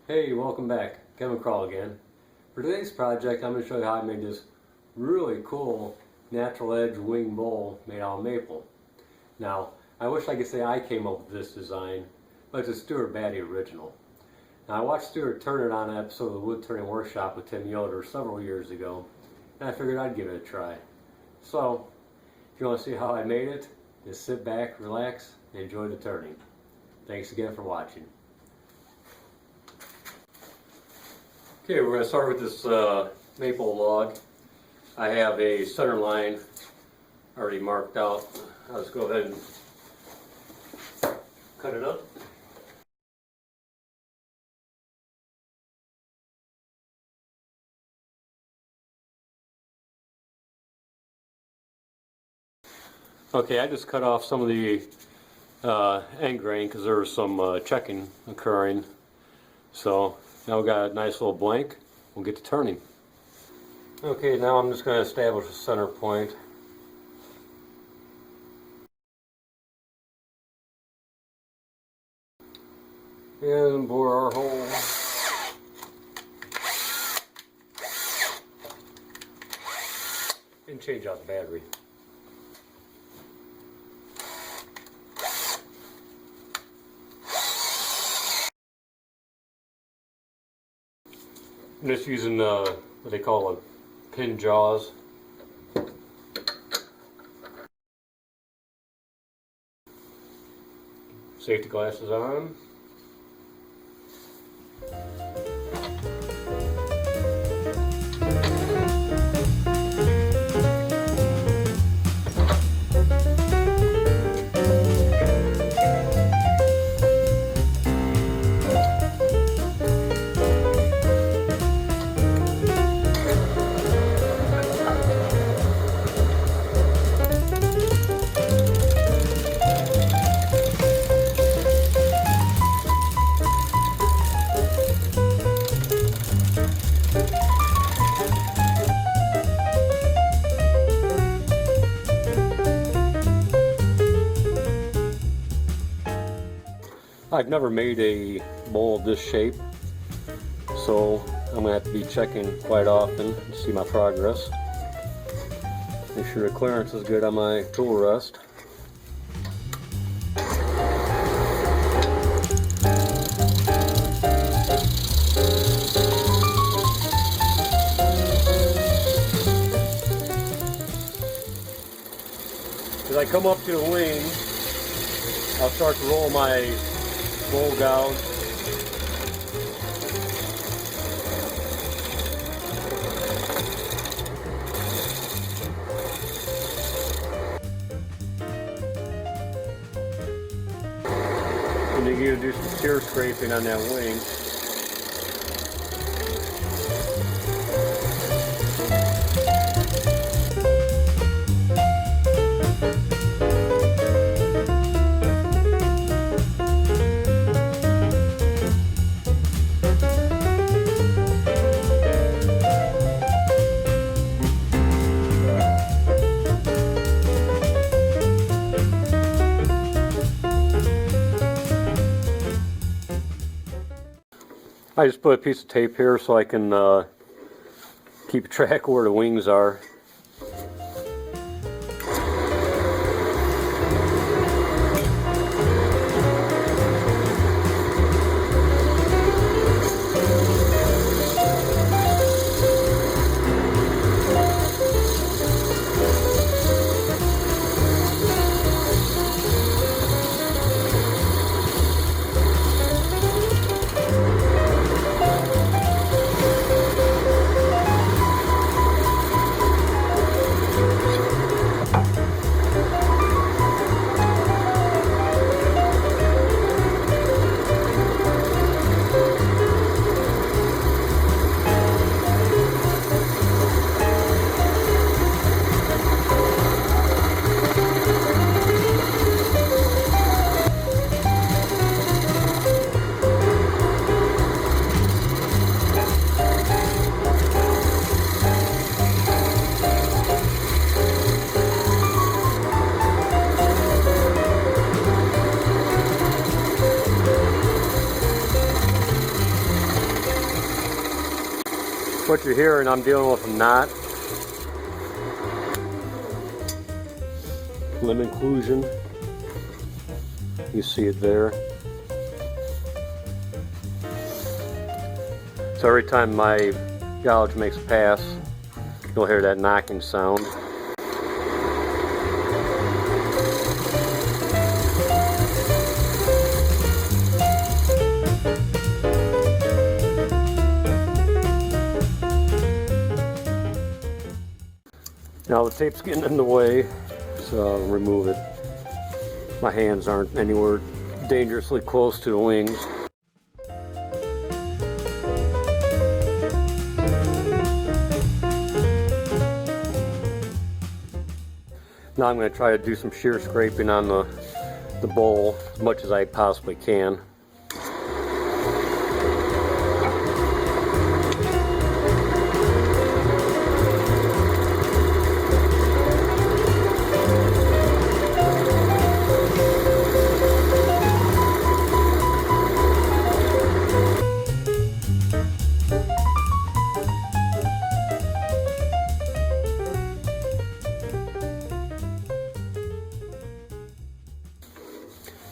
Hey, welcome back. Kevin Krull again. For today's project, I'm going to show you how I made this really cool natural edge wing bowl made out of maple. Now, I wish I could say I came up with this design, but it's a Stuart Batty original. Now, I watched Stuart turn it on an episode of the Woodturning workshop with Tim Yoder several years ago, and I figured I'd give it a try. So, if you want to see how I made it, just sit back, relax, and enjoy the turning. Thanks again for watching. Okay, we're going to start with this maple log. I have a center line already marked out. I'll just go ahead and cut it up. Okay, I just cut off some of the end grain because there was some checking occurring. So now we've got a nice little blank. We'll get to turning. Okay, now I'm just going to establish a center point. And bore our hole. And change out the battery. I'm just using what they call a pin jaws. Safety glasses on. I've never made a bowl of this shape, so I'm going to have to be checking quite often to see my progress. Make sure the clearance is good on my tool rest. As I come up to the wing, I'll start to roll my bowl gouge. And then you're going to do some tear scraping on that wing. I just put a piece of tape here so I can keep track of where the wings are. What you're hearing, I'm dealing with a knot. Limb inclusion. You see it there. So every time my gouge makes a pass, you'll hear that knocking sound. Now the tape's getting in the way, so I'll remove it. My hands aren't anywhere dangerously close to the wings. Now I'm going to try to do some shear scraping on the bowl as much as I possibly can.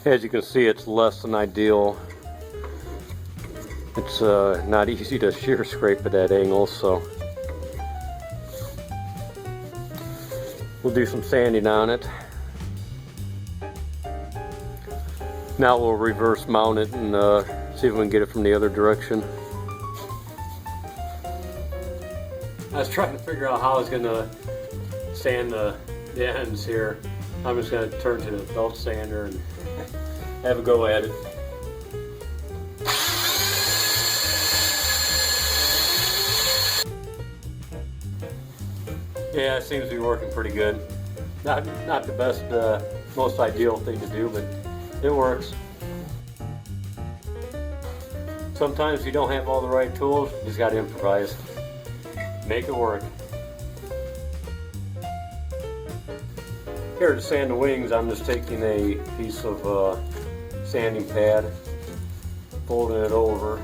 As you can see, it's less than ideal. It's not easy to shear scrape at that angle, so we'll do some sanding on it. Now we'll reverse mount it and see if we can get it from the other direction. I was trying to figure out how I was going to sand the ends here. I'm just going to turn to the belt sander and have a go at it. Yeah, it seems to be working pretty good. Not the best, most ideal thing to do, but it works. Sometimes you don't have all the right tools, you just got to improvise. Make it work. Here to sand the wings, I'm just taking a piece of sanding pad, folding it over.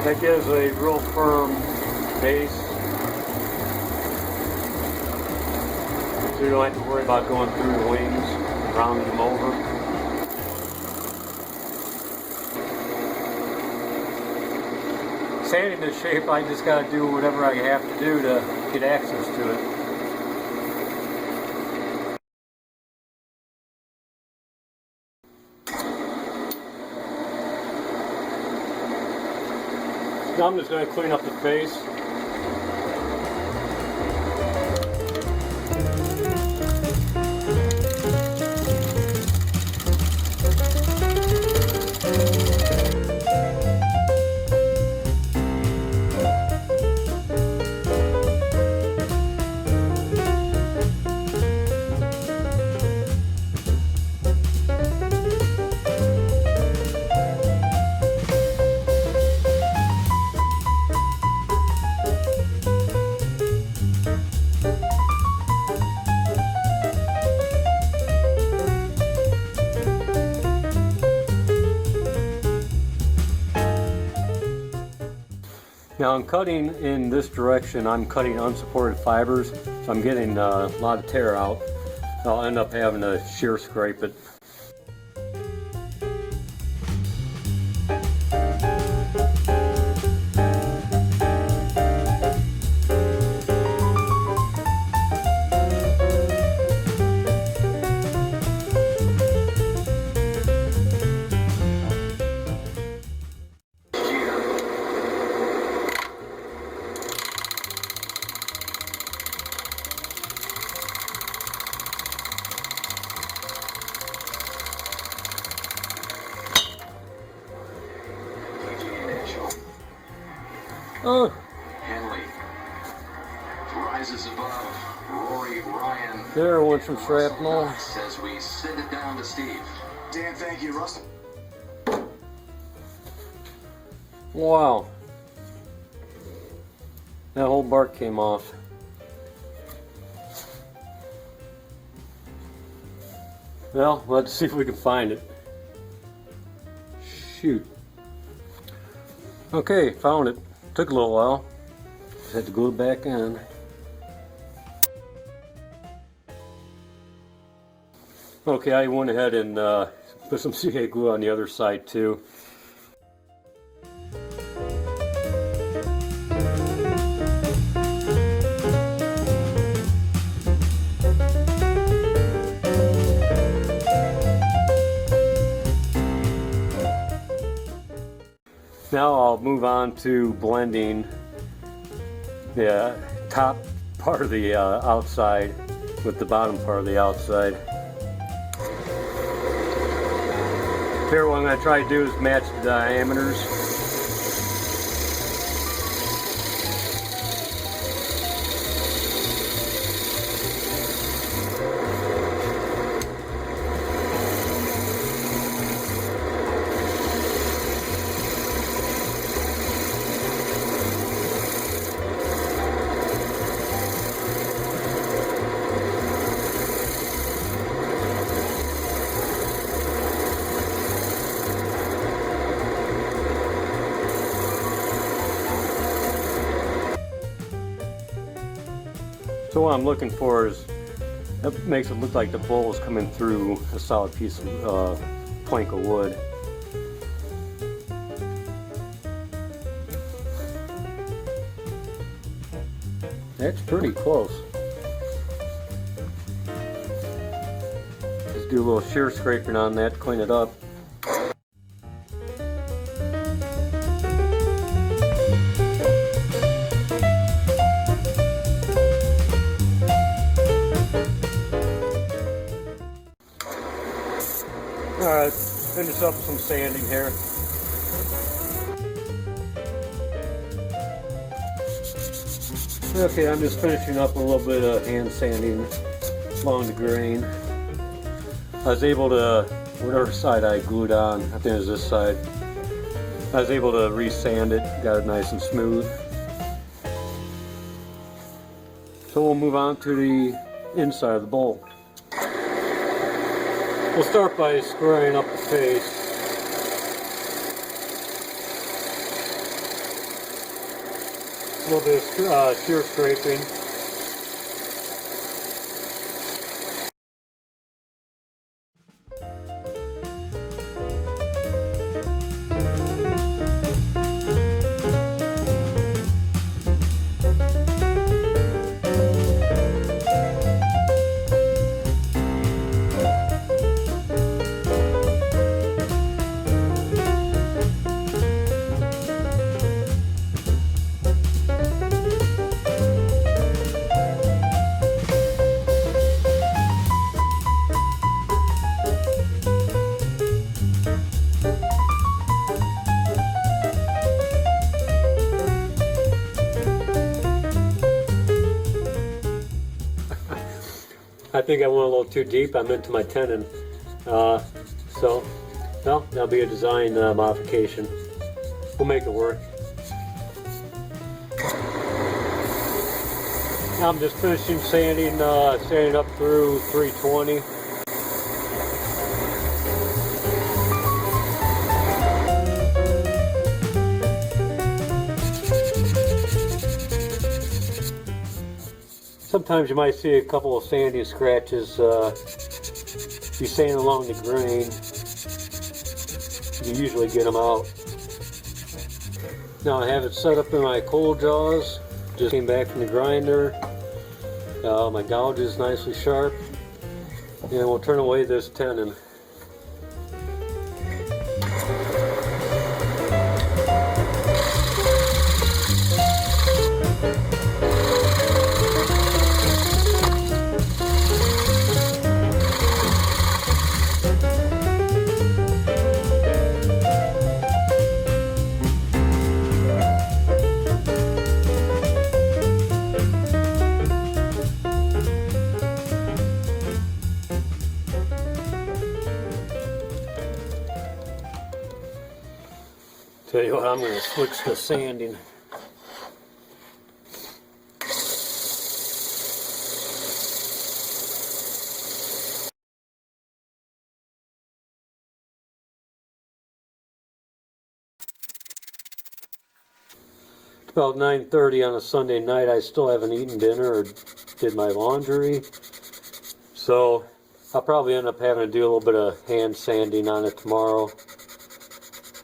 That gives a real firm base, so you don't have to worry about going through the wings and rounding them over. Sanding this shape, I just got to do whatever I have to do to get access to it. Now I'm just going to clean up the face. Now I'm cutting in this direction, I'm cutting unsupported fibers, so I'm getting a lot of tear out. I'll end up having to shear scrape it. Oh. Henley rises above. Rory Ryan. There went some shrapnel. As we send it down to Steve. Dan, thank you, Russell. Wow. That whole bark came off. Well, let's see if we can find it. Shoot. Okay, found it. Took a little while. Just had to glue it back in. Okay, I went ahead and put some CA glue on the other side too. Now I'll move on to blending the top part of the outside with the bottom part of the outside. Here what I'm going to try to do is match the diameters. So what I'm looking for is, that makes it look like the bowl is coming through a solid piece of plank of wood. That's pretty close. Just do a little shear scraping on that to clean it up. Alright, finish up some sanding here. Okay, I'm just finishing up a little bit of hand sanding along the grain. I was able to, whatever side I glued on, I think it was this side, I was able to re-sand it, got it nice and smooth. So we'll move on to the inside of the bowl. We'll start by squaring up the face. A little bit of shear scraping. I think I went a little too deep. I'm into my tenon. So, well, that'll be a design modification. We'll make it work. Now I'm just finishing sanding, sanding up through 320. Sometimes you might see a couple of sanding scratches. If you sand along the grain, you usually get them out. Now I have it set up in my coal jaws. Just came back from the grinder. My gouge is nicely sharp. And we'll turn away this tenon. Tell you what, I'm going to switch to sanding. about 9:30 on a Sunday night. I still haven't eaten dinner or did my laundry. So I'll probably end up having to do a little bit of hand sanding on it tomorrow.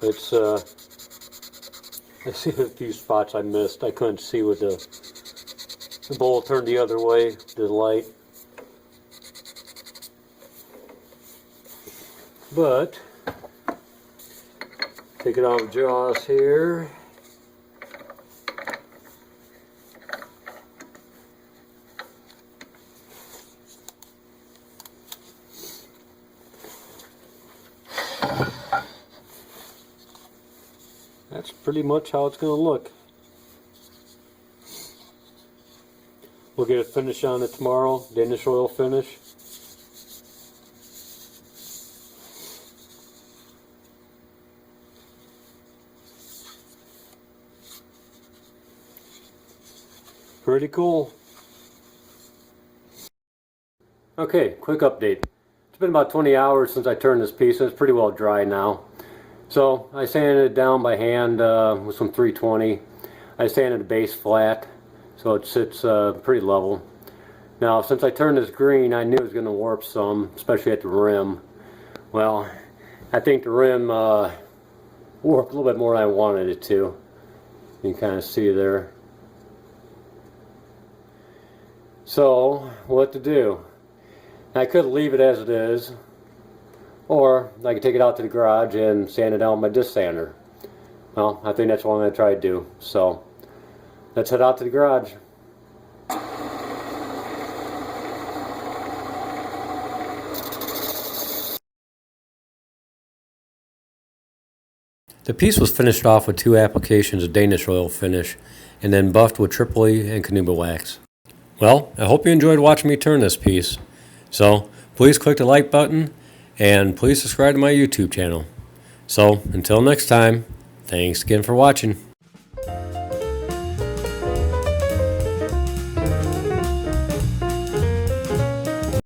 It's I see a few spots I missed. I couldn't see with the bowl turned the other way, the light. But take it off the jaws here. That's pretty much how it's going to look. We'll get a finish on it tomorrow, Danish oil finish. Pretty cool. Okay, quick update. It's been about 20 hours since I turned this piece, and it's pretty well dry now. So I sanded it down by hand with some 320. I sanded the base flat so it sits pretty level. Now since I turned this green, I knew it was going to warp some, especially at the rim. Well, I think the rim warped a little bit more than I wanted it to. You can kind of see there. So what to do? I could leave it as it is, or I could take it out to the garage and sand it down with my disc sander. Well, I think that's what I'm going to try to do. So let's head out to the garage. The piece was finished off with 2 applications of Danish oil finish and then buffed with Triple E and Canuba wax. Well, I hope you enjoyed watching me turn this piece. So please click the like button and please subscribe to my YouTube channel. So until next time, thanks again for watching.